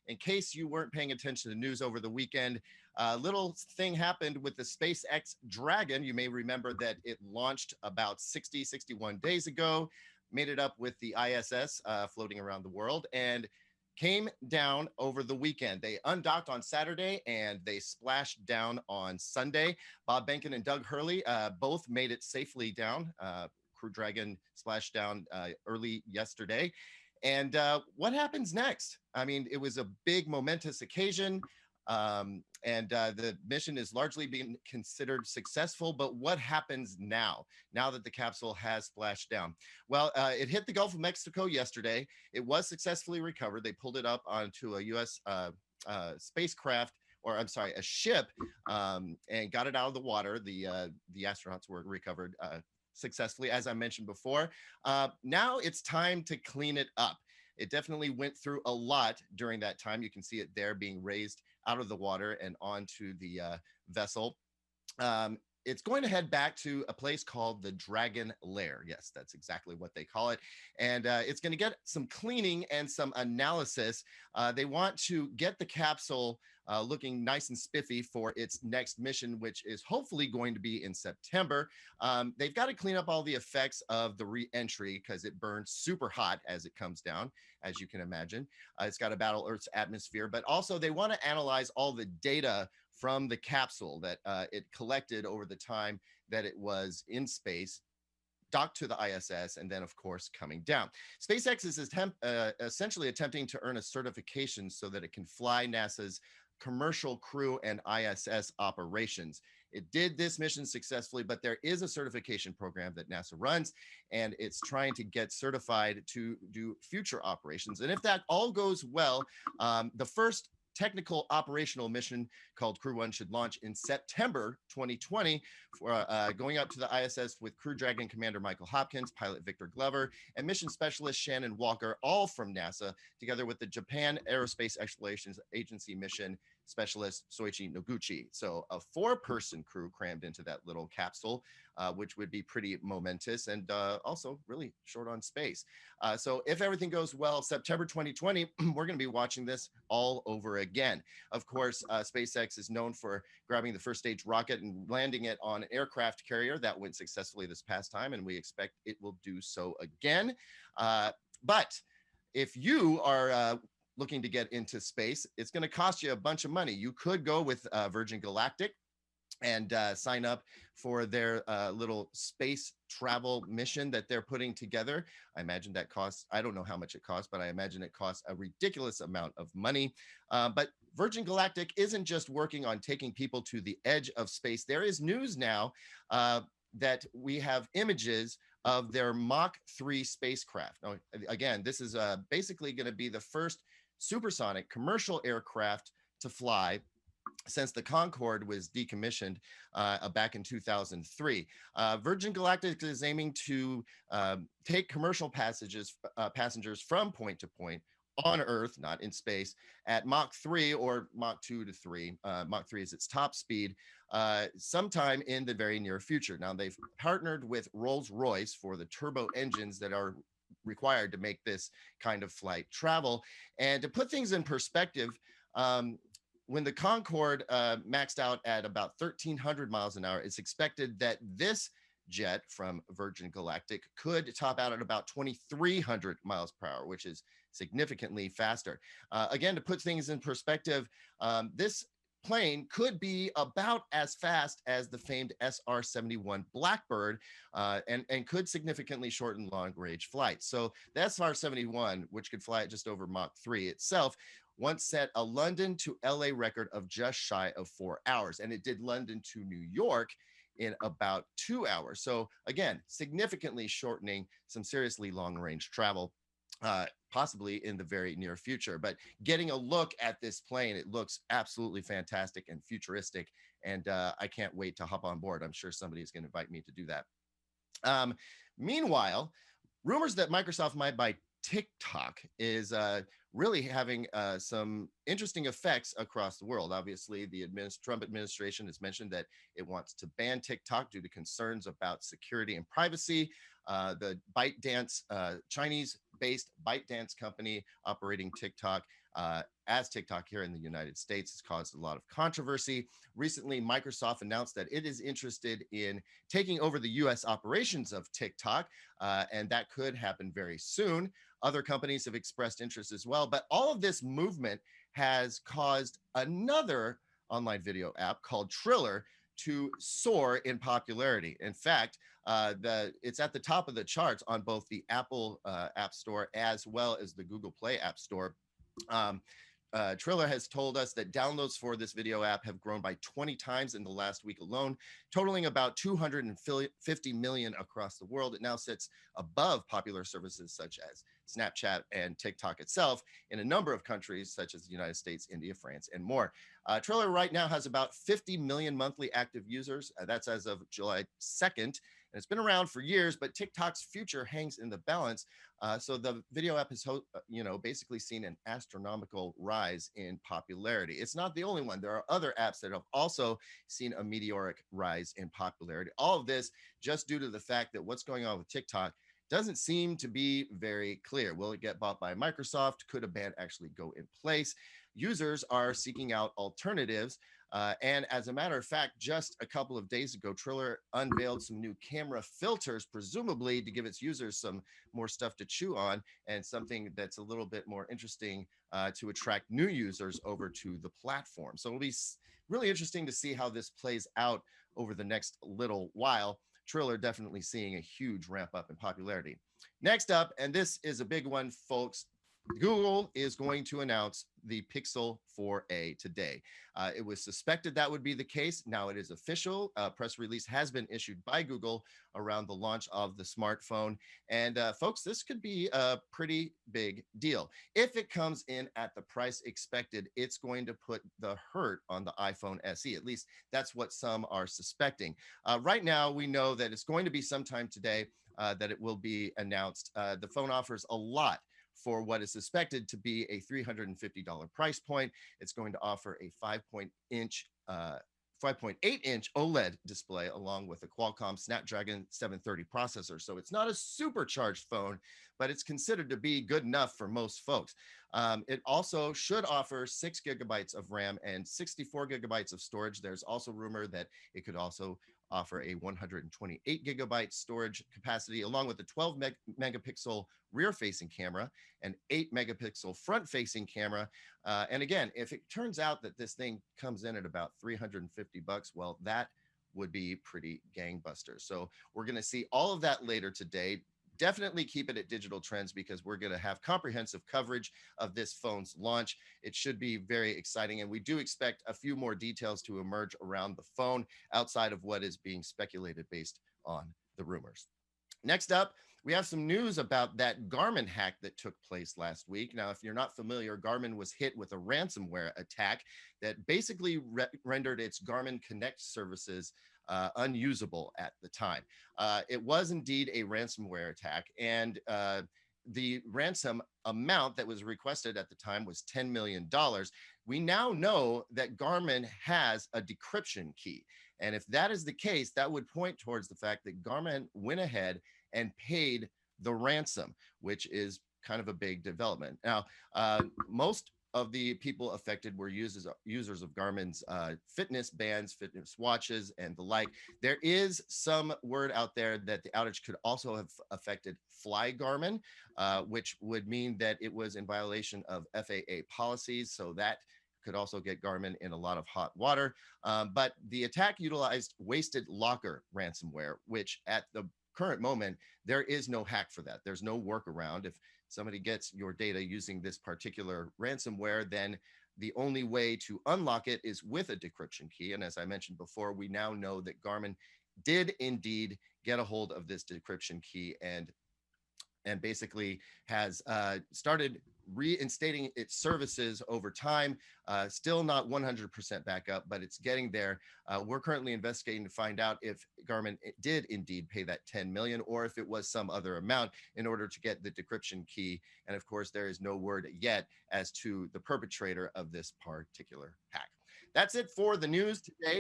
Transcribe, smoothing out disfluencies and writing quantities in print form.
in case you weren't paying attention to the news over the weekend, a little thing happened with the SpaceX Dragon. You may remember that it launched about 61 days ago, made it up with the ISS floating around the world, and came down over the weekend. They undocked on Saturday and they splashed down on Sunday. Bob Behnken and Doug Hurley both made it safely down. Crew Dragon splashed down early yesterday. And what happens next? I mean, it was a big, momentous occasion. The mission is largely being considered successful. But what happens now that the capsule has splashed down? Well, it hit the Gulf of Mexico yesterday. It was successfully recovered. They pulled it up onto a U.S. Spacecraft, or I'm sorry, a ship, and got it out of the water. The astronauts were recovered successfully, as I mentioned before. Now it's time to clean it up. It definitely went through a lot during that time. You can see it there being raised out of the water and onto the vessel. It's going to head back to a place called the Dragon Lair. Yes, that's exactly what they call it. And it's going to get some cleaning and some analysis. They want to get the capsule looking nice and spiffy for its next mission, which is hopefully going to be in September. They've got to clean up all the effects of the re-entry because it burns super hot as it comes down, as you can imagine. It's got to battle Earth's atmosphere, but also they want to analyze all the data from the capsule that it collected over the time that it was in space, docked to the ISS, and then, of course, coming down. SpaceX is essentially attempting to earn a certification so that it can fly NASA's commercial crew and ISS operations. It did this mission successfully, but there is a certification program that NASA runs, and it's trying to get certified to do future operations. And if that all goes well, the first technical operational mission called Crew One should launch in September 2020, for going up to the ISS with Crew Dragon Commander Michael Hopkins, pilot Victor Glover, and mission specialist Shannon Walker, all from NASA, together with the Japan Aerospace Exploration Agency mission specialist Soichi Noguchi. So a 4-person crew crammed into that little capsule, which would be pretty momentous and also really short on space. So if everything goes well, September 2020, we're going to be watching this all over again. Of course, SpaceX is known for grabbing the first stage rocket and landing it on an aircraft carrier. That went successfully this past time, and we expect it will do so again. But if you are looking to get into space, it's going to cost you a bunch of money. You could go with Virgin Galactic and sign up for their little space travel mission that they're putting together. I imagine that costs, I don't know how much it costs, but I imagine it costs a ridiculous amount of money. But Virgin Galactic isn't just working on taking people to the edge of space. There is news now that we have images of their Mach 3 spacecraft. Now, again, this is basically going to be the first supersonic commercial aircraft to fly since the Concorde was decommissioned back in 2003. Virgin Galactic is aiming to take commercial passengers from point to point on Earth, not in space, at Mach 3 or Mach 2 to 3. Mach 3 is its top speed sometime in the very near future. Now, they've partnered with Rolls-Royce for the turbo engines that are required to make this kind of flight travel. And to put things in perspective, when the Concorde maxed out at about 1,300 miles an hour, it's expected that this jet from Virgin Galactic could top out at about 2,300 miles per hour, which is significantly faster. Again, to put things in perspective, this plane could be about as fast as the famed SR-71 Blackbird and could significantly shorten long-range flights. So the SR-71, which could fly at just over Mach 3 itself, once set a London to LA record of just shy of 4 hours, and it did London to New York in about 2 hours. So again, significantly shortening some seriously long-range travel, possibly in the very near future. But getting a look at this plane, it looks absolutely fantastic and futuristic, and I can't wait to hop on board. I'm sure somebody is going to invite me to do that. Meanwhile, rumors that Microsoft might buy TikTok is really having some interesting effects across the world. Obviously, the Trump administration has mentioned that it wants to ban TikTok due to concerns about security and privacy. The ByteDance, Chinese-based ByteDance company operating TikTok, as TikTok here in the United States has caused a lot of controversy. Recently, Microsoft announced that it is interested in taking over the US operations of TikTok, and that could happen very soon. Other companies have expressed interest as well, but all of this movement has caused another online video app called Triller to soar in popularity. In fact, it's at the top of the charts on both the Apple App Store as well as the Google Play App Store. Um, Triller has told us that downloads for this video app have grown by 20 times in the last week alone, totaling about 250 million across the world. It now sits above popular services such as Snapchat and TikTok itself in a number of countries such as the United States, India, France, and more. Triller right now has about 50 million monthly active users. That's as of July 2nd. And it's been around for years, but TikTok's future hangs in the balance. So the video app has, basically seen an astronomical rise in popularity. It's not the only one. There are other apps that have also seen a meteoric rise in popularity. All of this just due to the fact that what's going on with TikTok doesn't seem to be very clear. Will it get bought by Microsoft? Could a ban actually go in place? Users are seeking out alternatives. And as a matter of fact, just a couple of days ago, Triller unveiled some new camera filters, presumably to give its users some more stuff to chew on and something that's a little bit more interesting to attract new users over to the platform. So it'll be really interesting to see how this plays out over the next little while. Triller definitely seeing a huge ramp up in popularity. Next up, and this is a big one, folks, Google is going to announce the Pixel 4a today. It was suspected that would be the case. Now it is official. A press release has been issued by Google around the launch of the smartphone. And folks, this could be a pretty big deal. If it comes in at the price expected, it's going to put the hurt on the iPhone SE. At least that's what some are suspecting. Right now, we know that it's going to be sometime today that it will be announced. The phone offers a lot for what is suspected to be a $350 price point. It's going to offer a 5.8-inch OLED display along with a Qualcomm Snapdragon 730 processor. So it's not a supercharged phone, but it's considered to be good enough for most folks. It also should offer 6 gigabytes of RAM and 64 gigabytes of storage. There's also rumor that it could also offer a 128 gigabyte storage capacity, along with a 12 megapixel rear-facing camera, an 8 megapixel front-facing camera. And again, if it turns out that this thing comes in at about $350, well, that would be pretty gangbusters. So we're going to see all of that later today. Definitely keep it at Digital Trends because we're going to have comprehensive coverage of this phone's launch. It should be very exciting, and we do expect a few more details to emerge around the phone outside of what is being speculated based on the rumors. Next up, we have some news about that Garmin hack that took place last week. Now, if you're not familiar, Garmin was hit with a ransomware attack that basically rendered its Garmin Connect services unusable at the time. It was indeed a ransomware attack, and the ransom amount that was requested at the time was $10 million. We now know that Garmin has a decryption key. And if that is the case, that would point towards the fact that Garmin went ahead and paid the ransom, which is kind of a big development. Now, most of the people affected were users of Garmin's fitness bands, fitness watches, and the like. There is some word out there that the outage could also have affected Fly Garmin, which would mean that it was in violation of FAA policies. So that could also get Garmin in a lot of hot water. But the attack utilized Wasted Locker ransomware, which at the current moment, there is no hack for that. There's no workaround. If somebody gets your data using this particular ransomware, then the only way to unlock it is with a decryption key. And as I mentioned before, we now know that Garmin did indeed get a hold of this decryption key and basically has started reinstating its services over time. Still not 100% back up, but it's getting there. We're currently investigating to find out if Garmin did indeed pay that 10 million or if it was some other amount in order to get the decryption key. And of course, there is no word yet as to the perpetrator of this particular hack. That's it for the news today.